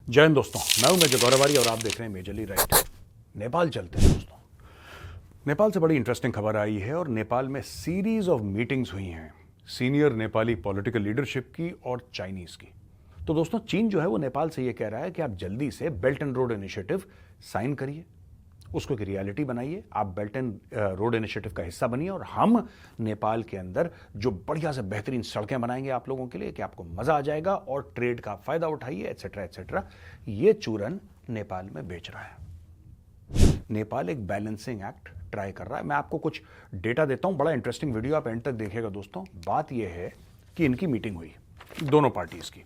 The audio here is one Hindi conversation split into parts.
जय हिंद दोस्तों, मैं हूं मेजर गौरवारी और आप देख रहे हैं मेजरली राइट। नेपाल चलते हैं दोस्तों। नेपाल से बड़ी इंटरेस्टिंग खबर आई है और नेपाल में सीरीज ऑफ मीटिंग्स हुई हैं सीनियर नेपाली पॉलिटिकल लीडरशिप की और चाइनीज की। तो दोस्तों, चीन जो है वो नेपाल से ये कह रहा है कि आप जल्दी से belt and road initiative sign करिए, उसको एक रियलिटी बनाइए, आप बेल्ट एंड रोड इनिशिएटिव का हिस्सा बनिए और हम नेपाल के अंदर जो बढ़िया से बेहतरीन सड़कें बनाएंगे आप लोगों के लिए कि आपको मजा आ जाएगा और ट्रेड का फायदा उठाइए, एटसेट्रा एटसेट्रा। ये चूरन नेपाल में बेच रहा है। नेपाल एक बैलेंसिंग एक्ट ट्राई कर रहा है। मैं आपको कुछ डेटा देता हूं, बड़ा इंटरेस्टिंग वीडियो, आप एंड तक देखिएगा दोस्तों। बात यह है कि इनकी मीटिंग हुई दोनों पार्टीज की।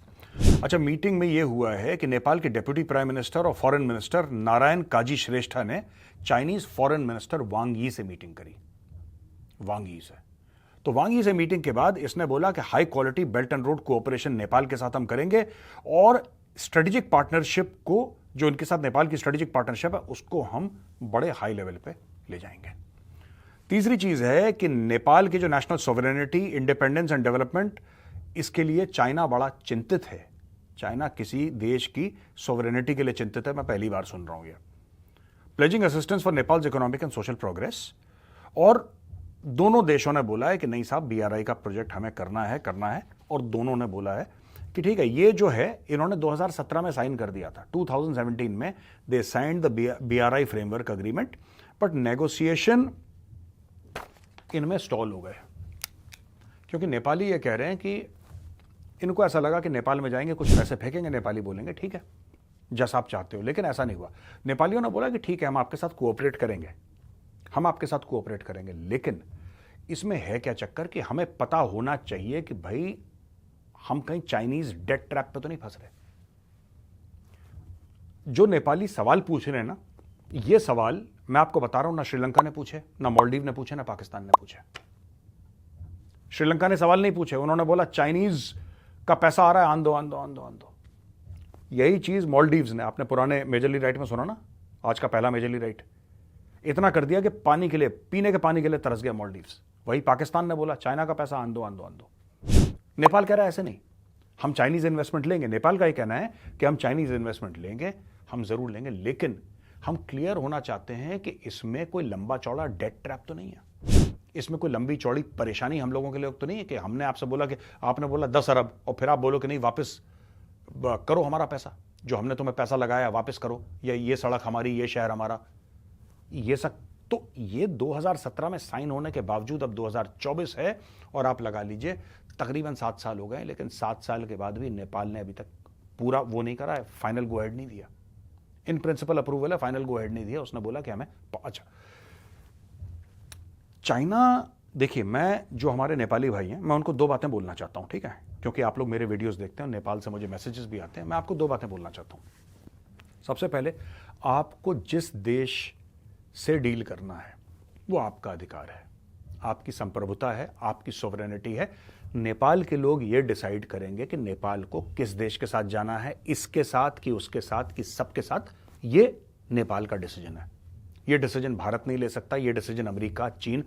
अच्छा, मीटिंग में यह हुआ है कि नेपाल के डिप्टी प्राइम मिनिस्टर और फॉरेन मिनिस्टर नारायण काजी श्रेष्ठा ने चाइनीज फॉरेन मिनिस्टर वांग यी से मीटिंग करी। वांग यी से तो वांग यी से मीटिंग के बाद इसने बोला कि high quality belt and road cooperation Nepal के साथ हम करेंगे और स्ट्रेटेजिक पार्टनरशिप को, जो इनके साथ नेपाल की स्ट्रेटेजिक पार्टनरशिप है, उसको हम बड़े हाई लेवल पे ले जाएंगे। तीसरी चीज है कि नेपाल की जो national sovereignty, independence and development, इसके लिए चाइना बड़ा चिंतित है। चाइना किसी देश की सॉवरेनिटी के लिए चिंतित है, मैं पहली बार सुन रहा हूं ये। Pledging assistance for Nepals economic and social progress, और दोनों देशों ने बोला है कि नहीं साहब, बीआरआई का प्रोजेक्ट हमें करना है और दोनों ने बोला है कि ठीक है। ये जो है इन्होंने 2017 में साइन कर दिया था, 2017 में they signed the BRI framework agreement, but negotiation इनमें स्टॉल हो गए क्योंकि नेपाली ये कह रहे हैं कि इनको ऐसा लगा कि नेपाल में जाएंगे, कुछ पैसे फेंकेंगे, नेपाली बोलेंगे ठीक है जैसा आप चाहते हो, लेकिन ऐसा नहीं हुआ। नेपालियों ने बोला कि ठीक है, हम आपके साथ कोऑपरेट करेंगे, लेकिन इसमें है क्या चक्कर कि हमें पता होना चाहिए कि भाई हम कहीं चाइनीज डेट ट्रैप पे तो नहीं फंस रहे। जो नेपाली सवाल पूछ रहे हैं ना, ये सवाल मैं आपको बता रहा हूं, ना श्रीलंका ने पूछे, ना मालदीव ने पूछे, ना पाकिस्तान ने पूछे। श्रीलंका ने सवाल नहीं पूछे, उन्होंने बोला चाइनीज का पैसा आ रहा है, आन दो। यही चीज मालदीव्स ने, आपने पुराने मेजरली राइट में सुना ना, आज का पहला मेजरली राइट, इतना कर दिया कि पानी के लिए, पीने के पानी के लिए तरस गया मालदीव्स। वही पाकिस्तान ने बोला चाइना का पैसा आन दो। नेपाल कह रहा है ऐसे नहीं, हम चाइनीज इन्वेस्टमेंट लेंगे। नेपाल का ही कहना है कि हम चाइनीज इन्वेस्टमेंट लेंगे, हम जरूर लेंगे, लेकिन हम क्लियर होना चाहते हैं कि इसमें कोई लंबा चौड़ा डेट ट्रैप तो नहीं है, इसमें कोई लंबी चौड़ी परेशानी हम लोगों के लिए तो नहीं है कि हमने आपसे बोला कि आपने बोला 10 अरब और फिर आप बोलो कि नहीं वापस करो हमारा पैसा, जो हमने तुम्हें पैसा लगाया वापस करो, या ये सड़क हमारी, ये शहर हमारा, ये सब। तो ये 2017 में साइन होने के बावजूद अब 2024 है और आप लगा लीजिए तकरीबन 7 साल हो गए, लेकिन 7 साल के बाद भी नेपाल ने अभी तक पूरा वो नहीं करा है, फाइनल गो हेड नहीं दिया। इन प्रिंसिपल अप्रूवल है, फाइनल गो हेड नहीं दिया। उसने बोला कि हमें अच्छा। चाइना, देखिए, मैं जो हमारे नेपाली भाई हैं, मैं उनको 2 बातें बोलना चाहता हूं, ठीक है, क्योंकि आप लोग मेरे वीडियोस देखते हैं, नेपाल से मुझे मैसेजेस भी आते हैं। मैं आपको 2 बातें बोलना चाहता हूं। सबसे पहले, आपको जिस देश से डील करना है वो आपका अधिकार है, आपकी संप्रभुता है, आपकी सोवरेनिटी है। नेपाल के लोग ये डिसाइड करेंगे कि नेपाल को किस देश के साथ जाना है, इसके साथ कि उसके साथ कि सबके साथ। ये नेपाल का डिसीजन है। ये डिसीजन भारत नहीं ले सकता, ये डिसीजन अमेरिका, चीन,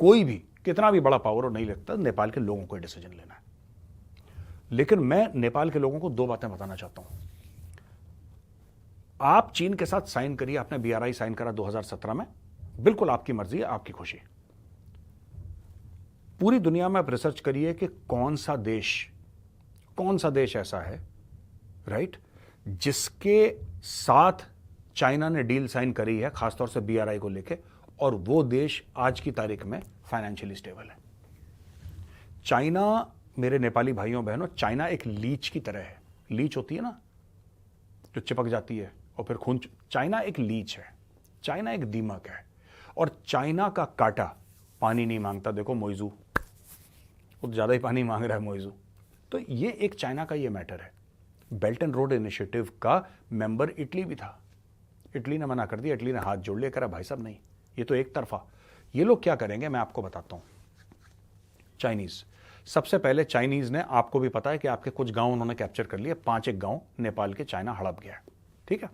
कोई भी कितना भी बड़ा पावर हो नहीं लगता। नेपाल के लोगों को डिसीजन लेना है। लेकिन मैं नेपाल के लोगों को 2 बातें बताना चाहता हूं। आप चीन के साथ साइन करिए, आपने बीआरआई साइन करा 2017 में, बिल्कुल आपकी मर्जी है, आपकी खुशी। पूरी दुनिया में आप रिसर्च करिए कि कौन सा देश ऐसा है, राइट, जिसके साथ चाइना ने डील साइन करी है, खासतौर से बीआरआई को लेके, और वो देश आज की तारीख में फाइनेंशियली स्टेबल है। चाइना, मेरे नेपाली भाइयों बहनों, चाइना एक लीच की तरह है। लीच होती है ना जो चिपक जाती है और फिर खून, चाइना एक लीच है, चाइना एक दीमक है, और चाइना का काटा पानी नहीं मांगता। देखो मोइजू, वो ज्यादा ही पानी मांग रहा है मोइजू। तो ये एक चाइना का ये मैटर है। बेल्ट एंड रोड इनिशिएटिव का मेंबर इटली भी था, इटली ने मना कर दिया, इटली ने हाथ जोड़ लिया, करा भाई साहब नहीं, ये तो एक तरफा। ये लोग क्या करेंगे मैं आपको बताता हूं। चाइनीज, सबसे पहले चाइनीज ने, आपको भी पता है कि आपके कुछ गांव उन्होंने कैप्चर कर लिए, 5 एक गांव नेपाल के चाइना हड़प गया, ठीक है।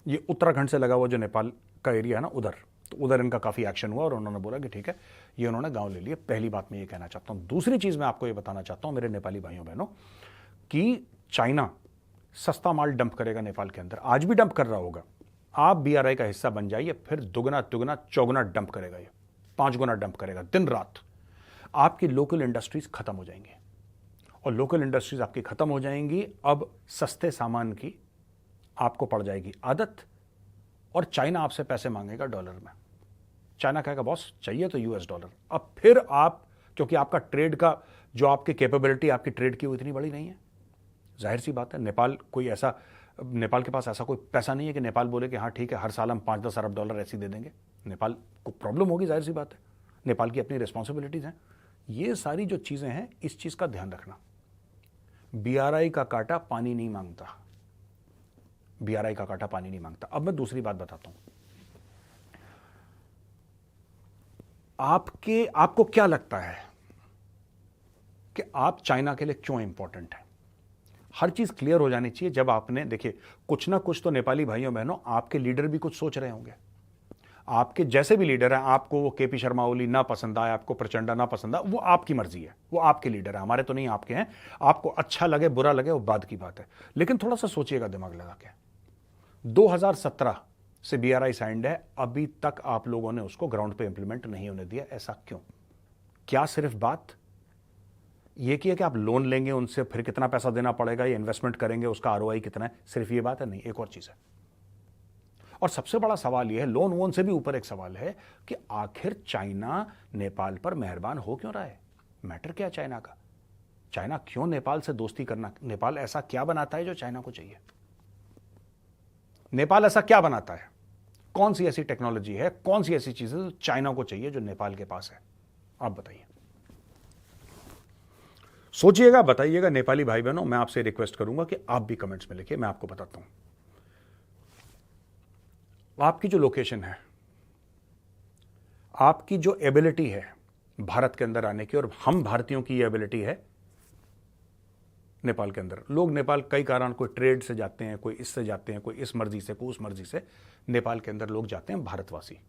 ये उत्तराखंड से लगा हुआ जो नेपाल का एरिया है ना, उधर, तो उधर इनका काफी एक्शन हुआ और उन्होंने बोला कि ठीक है, ये उन्होंने गांव ले लिए। पहली बात मैं ये कहना चाहता हूं। दूसरी चीज मैं आपको ये बताना चाहता हूं मेरे नेपाली भाइयों बहनों, कि चाइना सस्ता माल डंप करेगा नेपाल के अंदर, आज भी डंप कर रहा होगा। आप बीआरआई का हिस्सा बन जाइए, फिर दुगना तिगुना चौगुना डंप करेगा, ये 5 गुना डंप करेगा दिन रात। आपकी लोकल इंडस्ट्रीज खत्म हो जाएंगी, और लोकल इंडस्ट्रीज आपकी खत्म हो जाएंगी। अब सस्ते सामान की आपको पड़ जाएगी आदत, और चाइना आपसे पैसे मांगेगा डॉलर में। चाइना कहेगा बॉस चाहिए तो यूएस डॉलर। अब फिर आप, क्योंकि आपका ट्रेड का जो आपकी कैपेबिलिटी आपकी ट्रेड की वो इतनी बड़ी नहीं है, जाहिर सी बात है नेपाल के पास ऐसा कोई पैसा नहीं है कि नेपाल बोले कि हाँ ठीक है हर साल हम 5-10 अरब डॉलर ऐसे दे देंगे। नेपाल को प्रॉब्लम होगी, जाहिर सी बात है। नेपाल की अपनी रिस्पॉन्सिबिलिटीज हैं। ये सारी जो चीजें हैं, इस चीज का ध्यान रखना। बीआरआई का कांटा पानी नहीं मांगता, बीआरआई का कांटा पानी नहीं मांगता। अब मैं दूसरी बात बताता हूं। आपको क्या लगता है कि आप चाइना के लिए क्यों इंपॉर्टेंट है? हर चीज क्लियर हो जानी चाहिए। जब आपने, देखिए, कुछ ना कुछ तो नेपाली भाइयों बहनों आपके लीडर भी कुछ सोच रहे होंगे। आपके जैसे भी लीडर हैं, आपको वो केपी शर्मा ओली ना पसंद आए, आपको प्रचंडा ना पसंद आए, वो आपकी मर्जी है, वो आपके लीडर है, हमारे तो नहीं, आपके हैं। आपको अच्छा लगे बुरा लगे वो बाद की बात है, लेकिन थोड़ा सा सोचिएगा दिमाग लगा के। 2017 से बीआरआई साइंड है, अभी तक आप लोगों ने उसको ग्राउंड पे इंप्लीमेंट नहीं होने दिया। ऐसा क्यों? क्या सिर्फ बात ये की है कि आप लोन लेंगे उनसे, फिर कितना पैसा देना पड़ेगा, ये इन्वेस्टमेंट करेंगे, उसका आरओआई कितना है, सिर्फ ये बात है? नहीं, एक और चीज है। और सबसे बड़ा सवाल यह है, लोन वोन से भी ऊपर एक सवाल है कि आखिर चाइना नेपाल पर मेहरबान हो क्यों रहा है? मैटर क्या चाइना का? चाइना क्यों नेपाल से दोस्ती करना? नेपाल ऐसा क्या बनाता है जो चाइना को चाहिए? नेपाल ऐसा क्या बनाता है? कौन सी ऐसी टेक्नोलॉजी है, कौन सी ऐसी चीज है जो चाइना को चाहिए जो नेपाल के पास है? आप बताइए, सोचिएगा, बताइएगा। नेपाली भाई बहनों, मैं आपसे रिक्वेस्ट करूंगा कि आप भी कमेंट्स में लिखिए। मैं आपको बताता हूं, आपकी जो लोकेशन है, आपकी जो एबिलिटी है भारत के अंदर आने की, और हम भारतीयों की ये एबिलिटी है नेपाल के अंदर। लोग नेपाल कई कारण, कोई ट्रेड से जाते हैं, कोई इससे जाते हैं, कोई इस मर्जी से, कोई उस मर्जी से नेपाल के अंदर लोग जाते हैं। भारतवासी,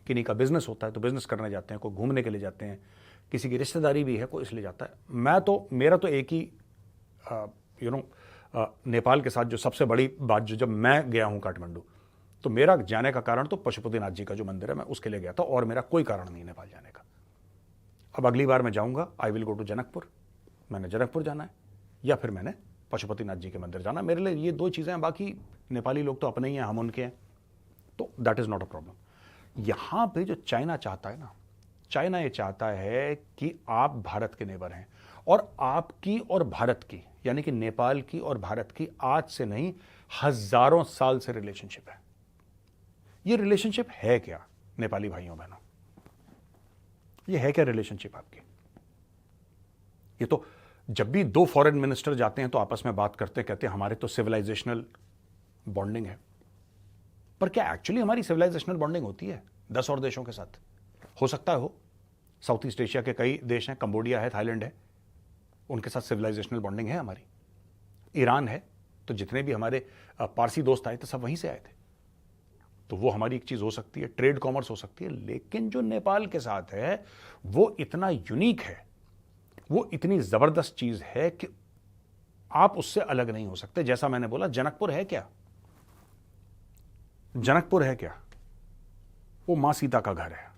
किन्हीं का बिजनेस होता है तो बिजनेस करने जाते हैं, कोई घूमने के लिए जाते हैं, किसी की रिश्तेदारी भी है, कोई इसलिए जाता है। मेरा तो एक ही नेपाल के साथ जो सबसे बड़ी बात, जो जब मैं गया हूं काठमांडू, तो मेरा जाने का कारण तो पशुपतिनाथ जी का जो मंदिर है, मैं उसके लिए गया था, और मेरा कोई कारण नहीं नेपाल जाने का। अब अगली बार मैं जाऊंगा, I will go to Janakpur. मैंने जनकपुर जाना है, या फिर मैंने पशुपतिनाथ जी के मंदिर जाना। मेरे लिए ये दो चीजें हैं। बाकी नेपाली लोग तो अपने ही हैं, हम उनके हैं, तो that is not a problem. यहां पे जो चाइना चाहता है ना, चाइना ये चाहता है कि आप भारत के नेबर हैं, और आपकी और भारत की, यानी कि नेपाल की और भारत की आज से नहीं हजारों साल से रिलेशनशिप है। ये रिलेशनशिप है क्या नेपाली भाइयों बहनों? ये है क्या रिलेशनशिप आपकी? ये तो जब भी दो फॉरेन मिनिस्टर जाते हैं तो आपस में बात करते कहते हैं हमारे तो सिविलाइजेशनल बॉन्डिंग है। पर क्या एक्चुअली हमारी सिविलाइजेशनल बॉन्डिंग होती है 10 और देशों के साथ? हो सकता है हो। साउथ ईस्ट एशिया के कई देश हैं, कंबोडिया है, थाईलैंड है, उनके साथ सिविलाइजेशनल बॉन्डिंग है हमारी। ईरान है, तो जितने भी हमारे पारसी दोस्त आए थे सब वहीं से आए थे, तो वो हमारी एक चीज हो सकती है, ट्रेड कॉमर्स हो सकती है। लेकिन जो नेपाल के साथ है वो इतना यूनिक है, वो इतनी जबरदस्त चीज है कि आप उससे अलग नहीं हो सकते। जैसा मैंने बोला, जनकपुर है क्या? जनकपुर है क्या? वो मां सीता का घर है।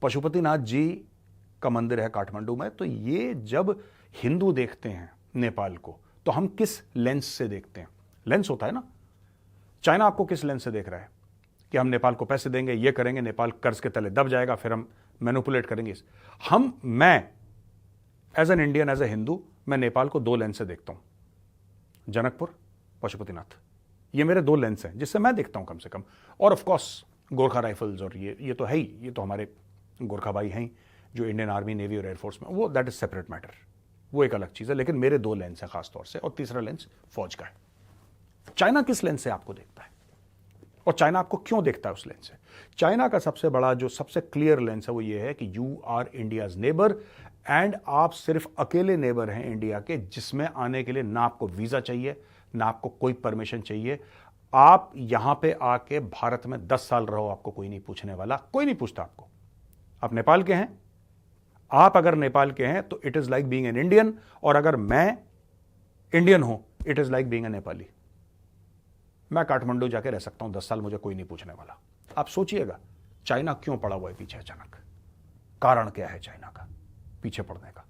पशुपतिनाथ जी का मंदिर है काठमांडू में। तो ये जब हिंदू देखते हैं नेपाल को, तो हम किस लेंस से देखते हैं? लेंस होता है ना। चाइना आपको किस लेंस से देख रहा है कि हम नेपाल को पैसे देंगे, ये करेंगे, नेपाल कर्ज के तले दब जाएगा, फिर हम मैनिपुलेट करेंगे। मैं as an Indian, as a Hindu, मैं नेपाल को 2 लेंस से देखता हूं, जनकपुर, पशुपतिनाथ। ये मेरे 2 लेंस हैं जिससे मैं देखता हूं कम से कम। और ऑफ कोर्स गोरखा राइफल्स, और ये तो है ही, ये तो हमारे गोरखा भाई हैं जो इंडियन आर्मी, नेवी और एयरफोर्स में, वो दैट इज सेपरेट मैटर, वो एक अलग चीज है। लेकिन मेरे 2 लेंस हैं खास तौर से, और तीसरा लेंस फौज का है। चाइना किस लेंस से आपको देखता है, और चाइना आपको क्यों देखता है उस लेंस से? चाइना का सबसे बड़ा, जो सबसे क्लियर लेंस है, वो ये है कि you are India's neighbour, and आप सिर्फ अकेले नेबर हैं इंडिया के, जिसमें आने के लिए ना आपको वीजा चाहिए, ना आपको कोई परमिशन चाहिए। आप यहां पे आके भारत में 10 साल रहो, आपको कोई नहीं पूछने वाला, कोई नहीं पूछता आपको। आप नेपाल के हैं, आप अगर नेपाल के हैं तो it is like being an Indian. और अगर मैं इंडियन हो, it is like being a Nepali. मैं काठमांडू जाके रह सकता हूं 10 साल, मुझे कोई नहीं पूछने वाला। आप सोचिएगा चाइना क्यों पड़ा हुआ है पीछे अचानक, कारण क्या है चाइना का पीछे पड़ने का।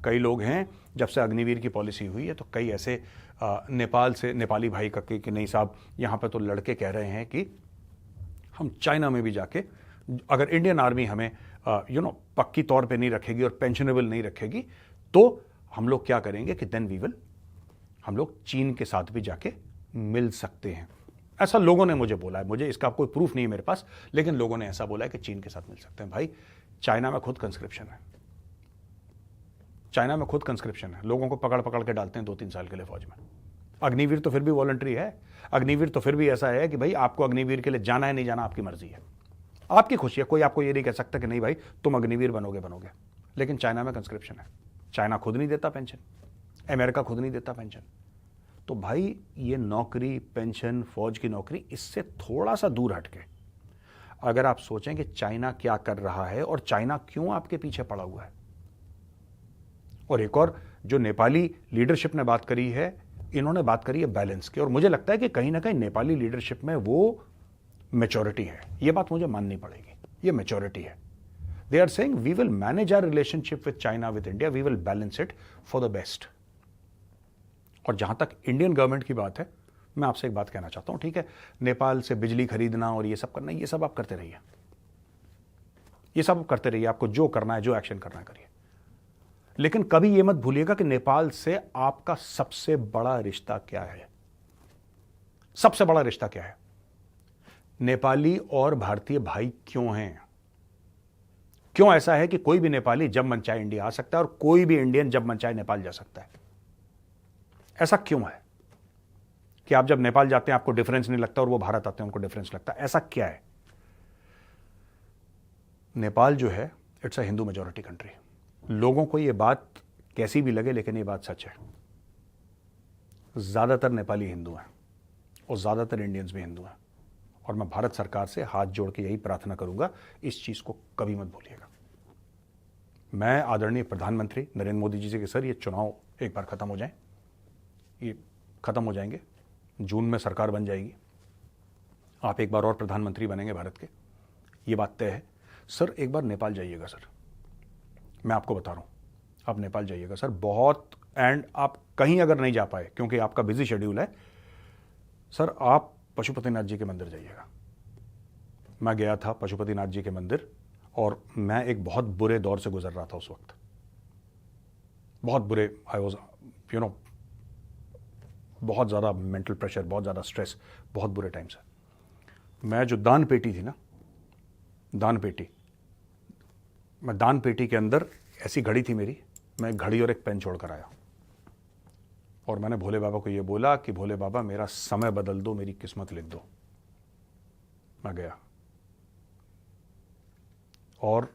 कई लोग हैं, जब से अग्निवीर की पॉलिसी हुई है तो कई ऐसे नेपाल से नेपाली भाई का कि नहीं साहब, यहां पे तो लड़के कह रहे हैं कि हम चाइना में भी जाके, अगर इंडियन आर्मी हमें पक्की तौर पे नहीं रखेगी और पेंशनेबल नहीं रखेगी, तो हम लोग क्या करेंगे कि देन वी विल, हम लोग चीन के साथ भी जाके मिल सकते हैं। ऐसा लोगों ने मुझे बोला है, मुझे इसका कोई प्रूफ नहीं है मेरे पास, लेकिन लोगों ने ऐसा बोला है कि चीन के साथ मिल सकते हैं। भाई चाइना में खुद कंस्क्रिप्शन है, चाइना में खुद कंस्क्रिप्शन है, लोगों को पकड़ पकड़ के डालते हैं 2-3 साल के लिए फौज में। अग्निवीर तो फिर भी वॉलंटरी है, अग्निवीर तो फिर भी ऐसा है कि भाई आपको अग्निवीर के लिए जाना है नहीं जाना आपकी मर्जी है, आपकी खुशी है, कोई आपको ये नहीं कह सकता कि नहीं भाई तुम अग्निवीर बनोगे। लेकिन चाइना में कंस्क्रिप्शन है, चाइना खुद नहीं देता पेंशन, अमेरिका खुद नहीं देता पेंशन। तो भाई ये नौकरी, पेंशन, फौज की नौकरी, इससे थोड़ा सा दूर हटके अगर आप सोचें कि चाइना क्या कर रहा है और चाइना क्यों आपके पीछे पड़ा हुआ है। और एक और जो नेपाली लीडरशिप ने बात करी है, इन्होंने बात करी है बैलेंस की, और मुझे लगता है कि कहीं ना कहीं नेपाली लीडरशिप में वो मैच्योरिटी है, ये बात मुझे माननी पड़ेगी, ये मैच्योरिटी है। They are saying we will manage our relationship with China, with India, we will balance it for the best. और जहां तक इंडियन गवर्नमेंट की बात है, मैं आपसे एक बात कहना चाहता हूं, ठीक है, नेपाल से बिजली खरीदना और ये सब करना, ये सब आप करते रहिए, ये सब करते रहिए, आपको जो करना है, जो एक्शन करना है करिए। लेकिन कभी यह मत भूलिएगा कि नेपाल से आपका सबसे बड़ा रिश्ता क्या है, सबसे बड़ा रिश्ता क्या है। नेपाली और भारतीय भाई क्यों हैं? क्यों ऐसा है कि कोई भी नेपाली जब मन चाहे इंडिया आ सकता है और कोई भी इंडियन जब मन चाहे नेपाल जा सकता है? ऐसा क्यों है कि आप जब नेपाल जाते हैं आपको डिफरेंस नहीं लगता और वो भारत आते हैं उनको डिफरेंस लगता है? ऐसा क्या है? नेपाल जो है, it's a Hindu majority country. लोगों को ये बात कैसी भी लगे, लेकिन ये बात सच है, ज्यादातर नेपाली हिंदू हैं और ज्यादातर इंडियंस भी हिंदू हैं। और मैं भारत सरकार से हाथ जोड़ के यही प्रार्थना करूंगा, इस चीज को कभी मत भूलिएगा। मैं आदरणीय प्रधानमंत्री नरेंद्र मोदी जी से कि सर ये चुनाव एक बार खत्म हो जाए, ये खत्म हो जाएंगे, जून में सरकार बन जाएगी, आप एक बार और प्रधानमंत्री बनेंगे भारत के, ये बात तय है। सर एक बार नेपाल जाइएगा सर, मैं आपको बता रहा हूं, आप नेपाल जाइएगा सर, बहुत, एंड आप कहीं अगर नहीं जा पाए क्योंकि आपका बिजी शेड्यूल है, सर आप पशुपतिनाथ जी के मंदिर जाइएगा। मैं गया था पशुपतिनाथ जी के मंदिर और मैं एक बहुत बुरे दौर से गुजर रहा था उस वक्त, बहुत बुरे, आई वॉज बहुत ज़्यादा मेंटल प्रेशर, बहुत ज़्यादा स्ट्रेस, बहुत बुरे टाइम से। मैं जो दान पेटी थी ना, दान पेटी, मैं दान पेटी के अंदर ऐसी घड़ी थी मेरी, मैं घड़ी और एक पेन छोड़ कर आया और मैंने भोले बाबा को ये बोला कि भोले बाबा मेरा समय बदल दो, मेरी किस्मत लिख दो। मैं गया और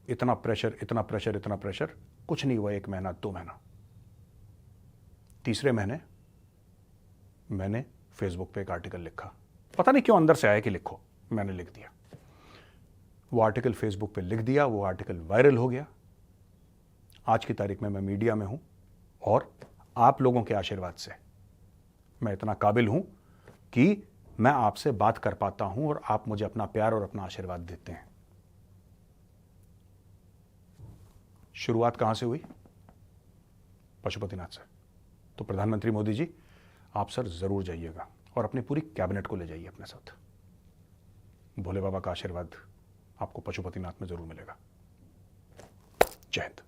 इतना प्रेशर, इतना प्रेशर, इतना प्रेशर, कुछ नहीं हुआ। 1 महीना, 2 महीना, तीसरे महीने मैंने फेसबुक पे एक आर्टिकल लिखा, पता नहीं क्यों अंदर से आया कि लिखो, मैंने लिख दिया। वो आर्टिकल फेसबुक पे लिख दिया, वो आर्टिकल वायरल हो गया। आज की तारीख में मैं मीडिया में हूं और आप लोगों के आशीर्वाद से मैं इतना काबिल हूं कि मैं आपसे बात कर पाता हूं और आप मुझे अपना प्यार और अपना आशीर्वाद देते हैं। शुरुआत कहां से हुई? पशुपतिनाथ से। तो प्रधानमंत्री मोदी जी, आप सर जरूर जाइएगा और अपनी पूरी कैबिनेट को ले जाइए अपने साथ। भोले बाबा का आशीर्वाद आपको पशुपतिनाथ में जरूर मिलेगा। जय हिंद।